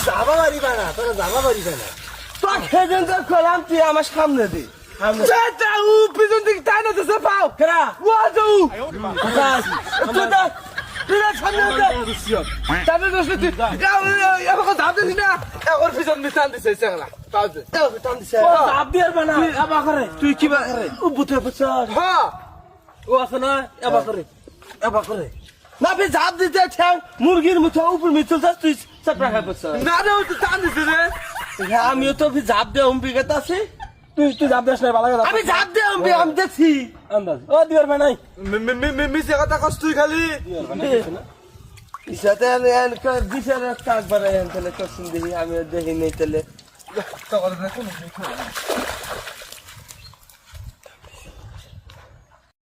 যাবা পারিবা না, তোরা যাবা পারিবা না। তোর সেদিন তো খোলাম, তুই আমার সামনে দে। পিছন দিকে তাই না তো পাও খেরা ও যাও তুই কি বুঝতে পারছ ও আছে না এবার করে এবার করে না ফে জাপ দিতে মুরগির মুখ উপর মিছিল তুই চাপড়া খাবে না রে তুই টান দিছিস রে আমিও তো জাপ দিয়ে অম্বিকাতে আছি তুই জাপ দিস না ভালো আমি জাপ দিয়ে আমি দেখছি আন্দাজ ও দিওর ভাই নাই মিছে কথা কস তুই খালি ইসাতে দিশার কাক বানাই আনতে কসিন দেখি আমি দেখি নেই তাহলে